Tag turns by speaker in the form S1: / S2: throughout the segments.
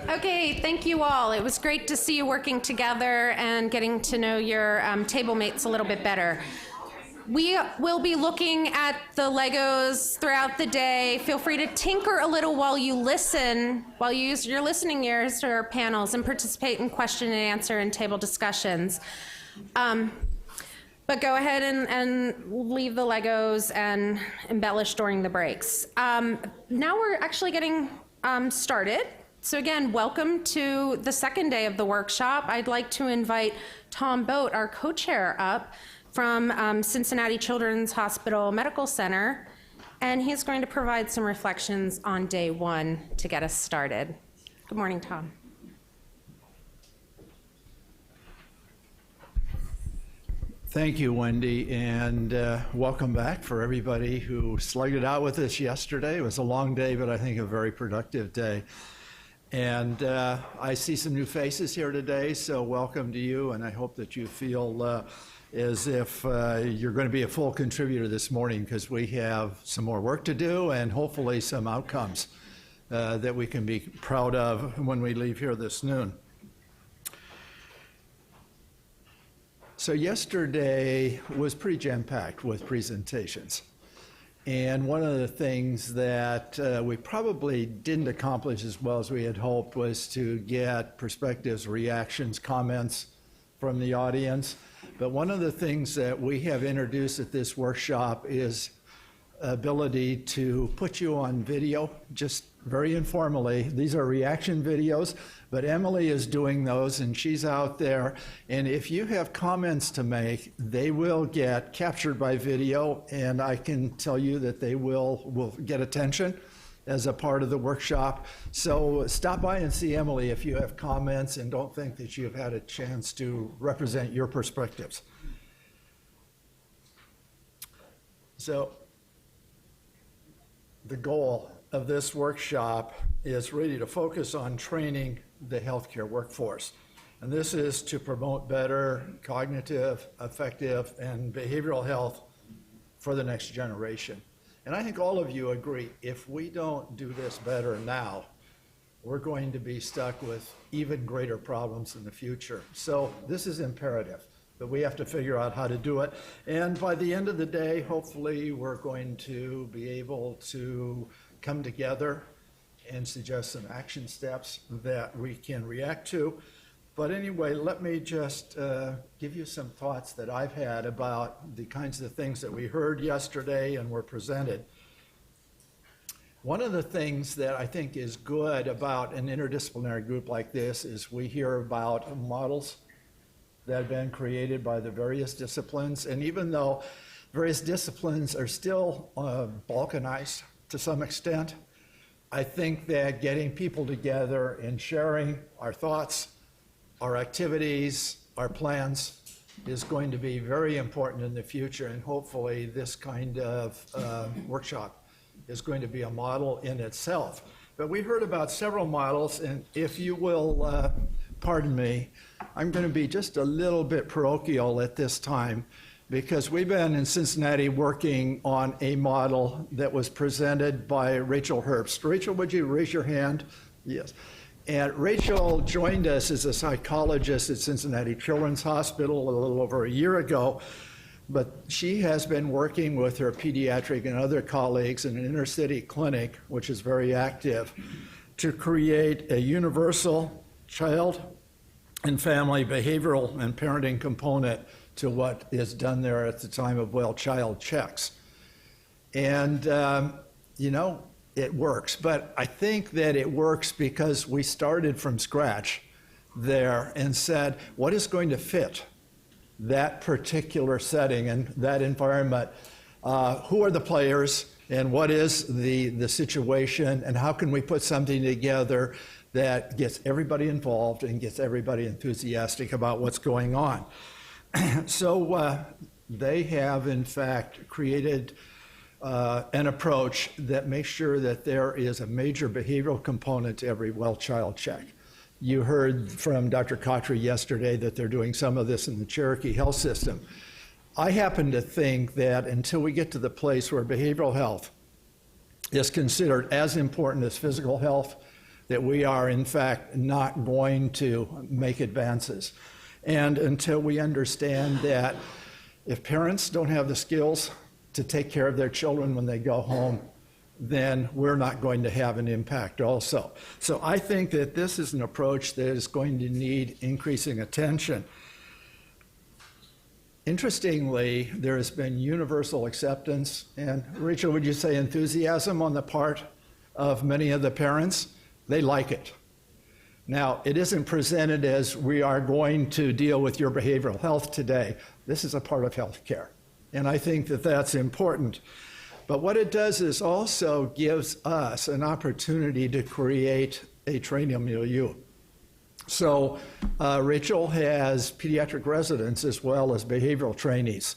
S1: Okay, thank you all. It was great to see you working together and getting to know your table mates a little bit better. We will be looking at the Legos throughout the day. Feel free to tinker a little while you listen, while you use your listening ears to our panels and participate in question and answer and table discussions. But go ahead and leave the Legos and embellish during the breaks. Now we're actually getting started. So again, welcome to the second day of the workshop. I'd like to invite Tom Boat, our co-chair, up from Cincinnati Children's Hospital Medical Center, and he's going to provide some reflections on day one to get us started. Good morning, Tom.
S2: Thank you, Wendy, and welcome back for everybody who slugged it out with us yesterday. It was a long day, but I think a very productive day. And I see some new faces here today, so welcome to you, and I hope that you feel as if you're going to be a full contributor this morning, because we have some more work to do and hopefully some outcomes that we can be proud of when we leave here this noon. So yesterday was pretty jam-packed with presentations. And one of the things that we probably didn't accomplish as well as we had hoped was to get perspectives, reactions, comments from the audience. But one of the things that we have introduced at this workshop is ability to put you on video, just very informally. These are reaction videos, but Emily is doing those and she's out there. And if you have comments to make, they will get captured by video, and I can tell you that they will get attention as a part of the workshop. So stop by and see Emily if you have comments and don't think that you've had a chance to represent your perspectives. So the goal of this workshop is really to focus on training the healthcare workforce. And this is to promote better cognitive, affective, and behavioral health for the next generation. And I think all of you agree, if we don't do this better now, we're going to be stuck with even greater problems in the future. So this is imperative, but we have to figure out how to do it. And by the end of the day, hopefully we're going to be able to come together and suggest some action steps that we can react to. But anyway, let me just give you some thoughts that I've had about the kinds of things that we heard yesterday and were presented. One of the things that I think is good about an interdisciplinary group like this is we hear about models that have been created by the various disciplines. And even though various disciplines are still balkanized to some extent, I think that getting people together and sharing our thoughts, our activities, our plans is going to be very important in the future, and hopefully this kind of workshop is going to be a model in itself. But we heard about several models, and if you will pardon me, I'm going to be just a little bit parochial at this time, because we've been in Cincinnati working on a model that was presented by Rachel Herbst. Rachel, would you raise your hand? Yes. And Rachel joined us as a psychologist at Cincinnati Children's Hospital a little over a year ago, but she has been working with her pediatric and other colleagues in an inner city clinic, which is very active, to create a universal child and family behavioral and parenting component to what is done there at the time of well-child checks. And, you know, it works, but I think that it works because we started from scratch there and said, what is going to fit that particular setting and that environment? Who are the players, and what is the situation, and how can we put something together that gets everybody involved and gets everybody enthusiastic about what's going on? So they have, in fact, created an approach that makes sure that there is a major behavioral component to every well-child check. You heard from Dr. Khatri yesterday that they're doing some of this in the Cherokee Health System. I happen to think that until we get to the place where behavioral health is considered as important as physical health, that we are, in fact, not going to make advances. And until we understand that if parents don't have the skills to take care of their children when they go home, then we're not going to have an impact also. So I think that this is an approach that is going to need increasing attention. Interestingly, there has been universal acceptance, and Rachel, would you say enthusiasm on the part of many of the parents? They like it. Now, it isn't presented as we are going to deal with your behavioral health today. This is a part of healthcare, and I think that that's important. But what it does is also gives us an opportunity to create a training milieu. So Rachel has pediatric residents as well as behavioral trainees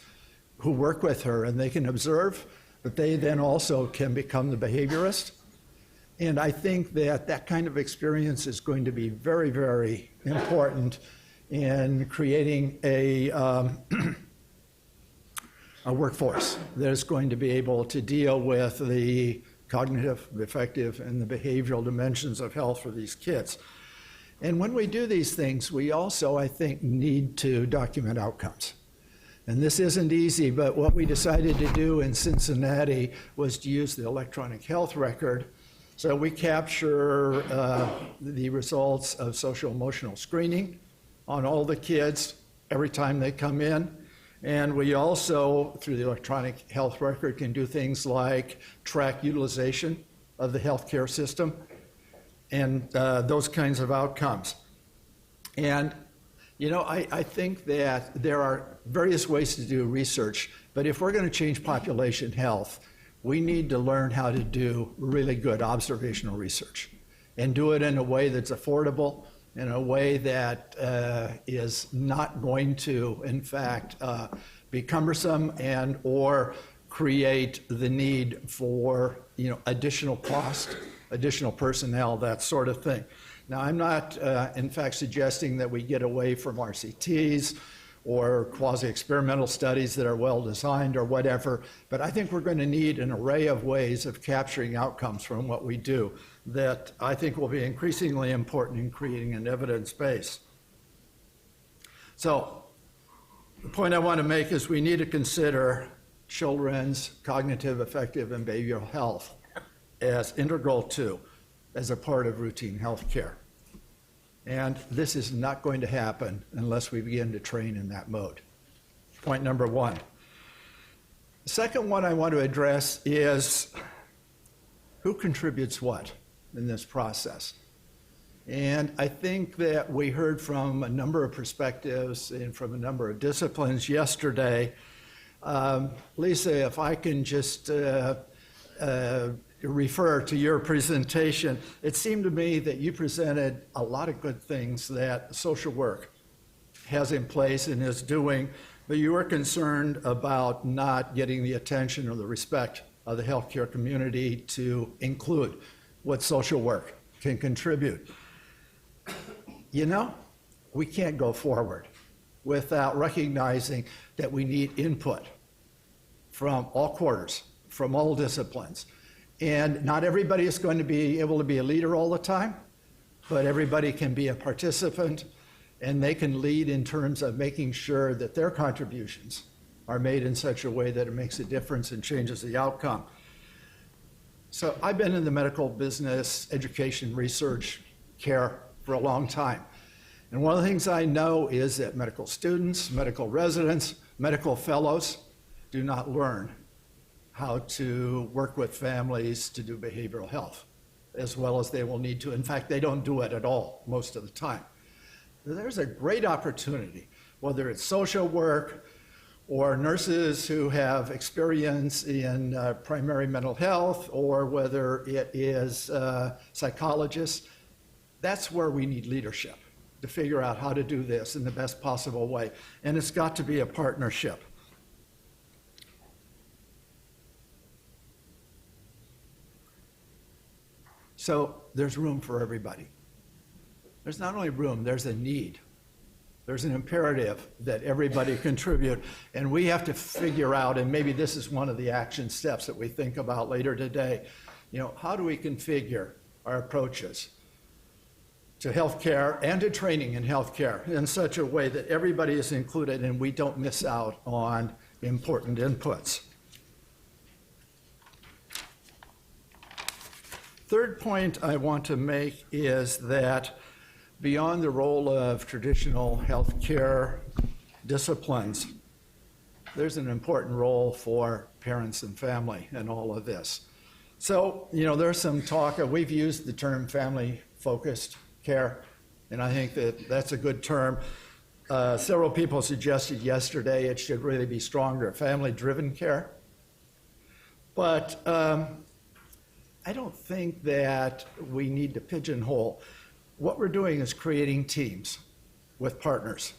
S2: who work with her, and they can observe, but they then also can become the behaviorist. And I think that that kind of experience is going to be very, very important in creating a workforce that is going to be able to deal with the cognitive, affective, and the behavioral dimensions of health for these kids. And when we do these things, we also, I think, need to document outcomes. And this isn't easy, but what we decided to do in Cincinnati was to use the electronic health record. So we capture the results of social emotional screening on all the kids every time they come in. And we also, through the electronic health record, can do things like track utilization of the healthcare system and those kinds of outcomes. And, you know, I think that there are various ways to do research, but if we're going to change population health, we need to learn how to do really good observational research and do it in a way that's affordable, in a way that is not going to, in fact, be cumbersome and or create the need for, you know, additional cost, additional personnel, that sort of thing. Now, I'm not, in fact, suggesting that we get away from RCTs or quasi-experimental studies that are well-designed or whatever, but I think we're going to need an array of ways of capturing outcomes from what we do that I think will be increasingly important in creating an evidence base. So the point I want to make is we need to consider children's cognitive, affective, and behavioral health as integral to, as a part of routine health care. And this is not going to happen unless we begin to train in that mode. Point number one. The second one I want to address is who contributes what in this process. And I think that we heard from a number of perspectives and from a number of disciplines yesterday. Lisa, if I can just refer to your presentation, it seemed to me that you presented a lot of good things that social work has in place and is doing, but you were concerned about not getting the attention or the respect of the healthcare community to include what social work can contribute. You know, we can't go forward without recognizing that we need input from all quarters, from all disciplines. And not everybody is going to be able to be a leader all the time, but everybody can be a participant, and they can lead in terms of making sure that their contributions are made in such a way that it makes a difference and changes the outcome. So I've been in the medical business, education, research, care for a long time. And one of the things I know is that medical students, medical residents, medical fellows do not learn how to work with families to do behavioral health as well as they will need to. In fact, they don't do it at all most of the time. There's a great opportunity, whether it's social work or nurses who have experience in primary mental health, or whether it is psychologists. That's where we need leadership to figure out how to do this in the best possible way. And it's got to be a partnership. So there's room for everybody. There's not only room, there's a need. There's an imperative that everybody contribute. And we have to figure out, and maybe this is one of the action steps that we think about later today, you know, how do we configure our approaches to healthcare and to training in healthcare in such a way that everybody is included and we don't miss out on important inputs. Third point I want to make is that beyond the role of traditional healthcare disciplines, there's an important role for parents and family in all of this. So, there's some talk, we've used the term family-focused care, and I think that that's a good term. Several people suggested yesterday it should really be stronger, family-driven care. But I don't think that we need to pigeonhole. What we're doing is creating teams with partners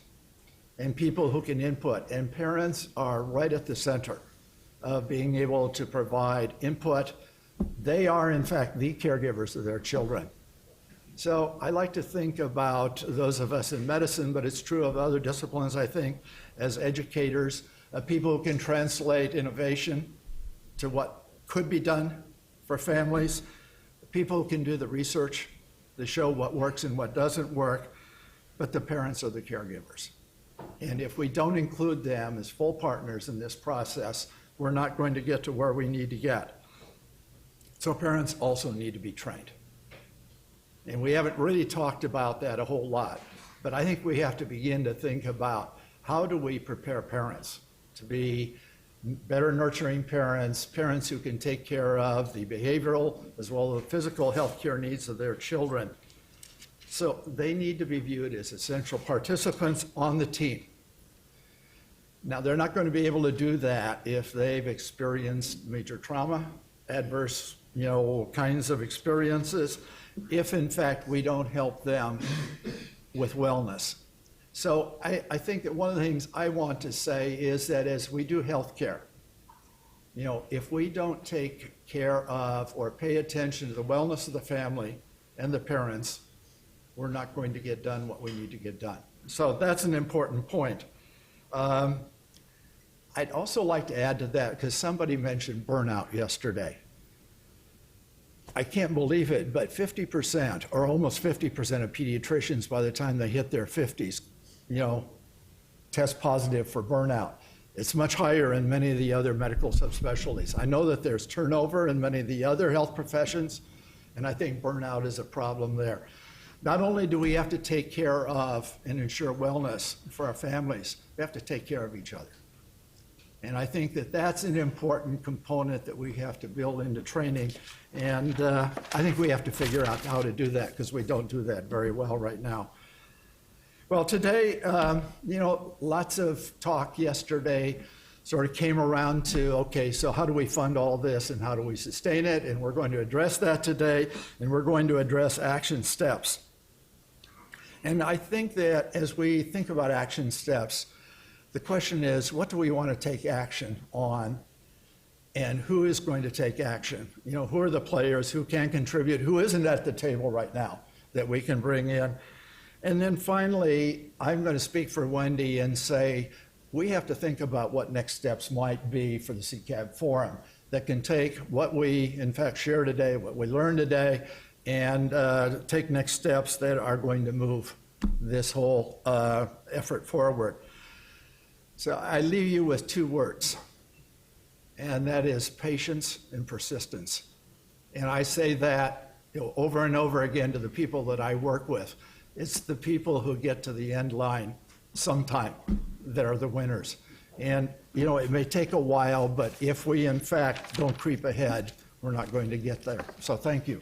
S2: and people who can input, and parents are right at the center of being able to provide input. They are, in fact, the caregivers of their children. So I like to think about those of us in medicine, but it's true of other disciplines, I think, as educators, people who can translate innovation to what could be done for families, people who can do the research to show what works and what doesn't work, but the parents are the caregivers. And if we don't include them as full partners in this process, we're not going to get to where we need to get. So parents also need to be trained. And we haven't really talked about that a whole lot, but I think we have to begin to think about how do we prepare parents to be better nurturing parents, parents who can take care of the behavioral as well as the physical health care needs of their children. So they need to be viewed as essential participants on the team. Now, they're not going to be able to do that if they've experienced major trauma, adverse, kinds of experiences, if in fact we don't help them with wellness. So I think that one of the things I want to say is that as we do healthcare, if we don't take care of or pay attention to the wellness of the family and the parents, we're not going to get done what we need to get done. So that's an important point. I'd also like to add to that, because somebody mentioned burnout yesterday. I can't believe it, but 50% or almost 50% of pediatricians by the time they hit their 50s, test positive for burnout. It's much higher in many of the other medical subspecialties. I know that there's turnover in many of the other health professions, and I think burnout is a problem there. Not only do we have to take care of and ensure wellness for our families, we have to take care of each other. And I think that that's an important component that we have to build into training. And I think we have to figure out how to do that, because we don't do that very well right now. Well, today, lots of talk yesterday sort of came around to, okay, so how do we fund all this and how do we sustain it? And we're going to address that today, and we're going to address action steps. And I think that as we think about action steps, the question is, what do we want to take action on, and who is going to take action? Who are the players, who can contribute, who isn't at the table right now that we can bring in? And then finally, I'm going to speak for Wendy and say, we have to think about what next steps might be for the CCAB Forum that can take what we, in fact, share today, what we learned today, and take next steps that are going to move this whole effort forward. So I leave you with two words, and that is patience and persistence. And I say that over and over again to the people that I work with. It's the people who get to the end line sometime that are the winners. And, it may take a while, but if we, in fact, don't creep ahead, we're not going to get there. So thank you.